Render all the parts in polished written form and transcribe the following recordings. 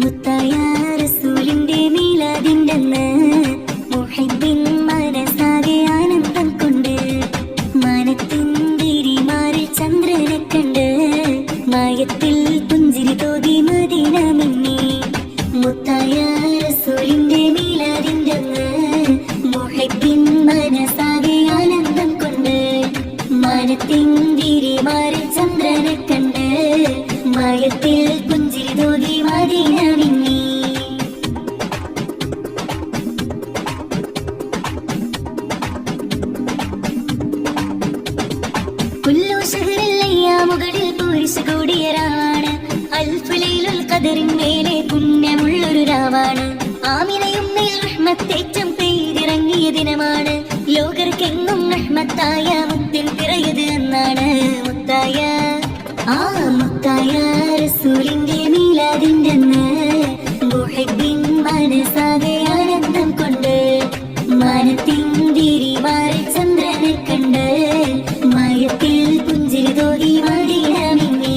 മുത്തായ റസൂലിന്റെ മീലാദിന്റെന്ന് മുഹിബ്ബിൻ മനസ്സാകെ ആനന്ദം കൊണ്ട് മാനത്തിൻ തിരിമാറിൽ ചന്ദ്രനെ കണ്ട് മായത്തിൽ പുഞ്ചിരി തോകി മദീന മിന്നി. മുത്തായ റസൂലിന്റെ മീലാദിന്റെന്ന് മുഹിബ്ബിൻ മനസ്സാകെ ആനന്ദം കൊണ്ട് മാനത്തിൻ തിരിമാറിൽ ചന്ദ്രനെ കണ്ട് മായത്തിൽ പുഞ്ചിരി തോകി മദീന മിന്നി. കുല്ലു ശഹറിൽ അയ്യാമുകളിൽ പൂരിശ് കൂടിയ രാവാണ്. അൽഫ് ലൈലുൽ ഖദറിൻ മേലെ പുണ്യമുള്ളൊരു രാവാണ്. ആമിനയും മേൽ റഹ്മത്തേറ്റം പെയ്തിറങ്ങിയ ദിനമാണ്. ലോകർക്കെങ്ങും റഹ്മത്തായ മുത്തിൻ പിറയത് എന്നാണ്. മുത്തായ മുത്തായ റസൂലിന്റെ മീലാദിന്റെന്ന് മുഹിബ്ബിൻ മനസ്സാകെ ആനന്ദം കൊണ്ട് മാനത്തിൻ തിരിമാറിൽ ചന്ദ്രനെ കണ്ട് മായത്തിൽ പുഞ്ചിരി തോകി മദീന മിന്നി.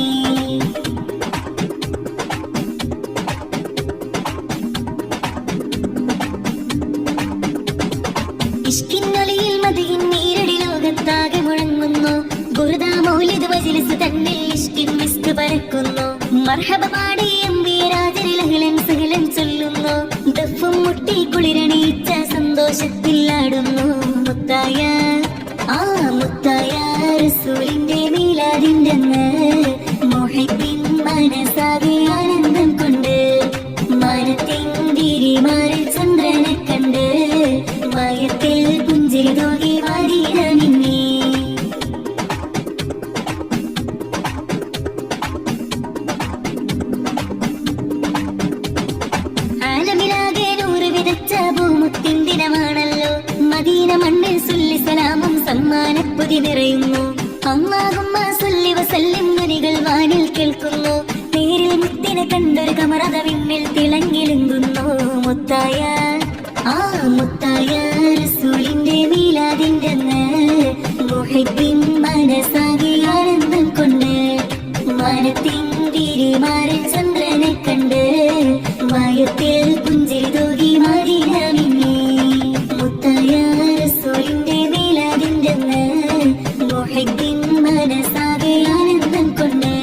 ഇഷ്കിന്നൊലിയിൽ മദീൻ നീരടി ലോകത്താകെ മുഴങ്ങുന്നു. ബുർദ മൗലിദ് മജ്ലിസ് തന്നിൽ ഇഷ്കിൻ മിസ്ക് പരക്കുന്നു. മർഹബ പാടി എംബിരാജരിൽ അഹ്ലൻ സഹ്ലൻ ചൊല്ലുന്നു. ദഫും മുട്ടി കുളിരണീച്ച സന്തോഷത്തിൽ ആടുന്നു. മുത്തായ മുത്തായ റസൂലിന്റെ മീലാദിന്റെന്ന് മുഹിബ്ബിൻ മനസ്സാകെ ആനന്ദം കൊണ്ട് മാനത്തിൻ തിരിമാറിൽ ചന്ദ്രനെ കണ്ട് മായത്തിൽ പുഞ്ചിരി തോകി മദീന മിന്നി. ആലമിലാകെ നൂറ് വിതച്ച ഭൂമുത്തിൻ ദിനമാണല്ലോ. മദീന മണ്ണിൽ സുല്ലി സലാമും സമ്മാനപ്പൊതി നിറയുന്നു. അല്ലാഹുമ്മ സല്ലി വസല്ലിം ധ്വനികൾ വാനിൽ കേൾക്കുന്നു. നേരിൽ മുത്തിനെ കണ്ടൊരു കമറത വിണ്ണിൽ തിളങ്ങിലുങ്ങുന്നു. മുത്തായ മുത്തായ റസൂലിന്റെ മീലാദിന്റെന്ന് മുഹിബ്ബിൻ മനസ്സാകെ ആനന്ദം കൊണ്ട് മാനത്തിൻ തിരിമാറിൽ ചന്ദ്രനെ കണ്ട് മായത്തിൽ പുഞ്ചിരി തോകി മദീന മിന്നി. മുത്തായ റസൂലിന്റെ മീലാദിന്റെന്ന് മുഹിബ്ബിൻ മനസ്സാകെ ആനന്ദം കൊണ്ട്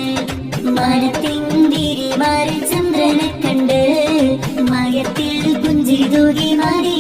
മാനത്തിൻ തിരിമാറിൽ ചന്ദ്രനെ കണ്ട് മായത്തിൽ പുഞ്ചിരി തോകി മദീന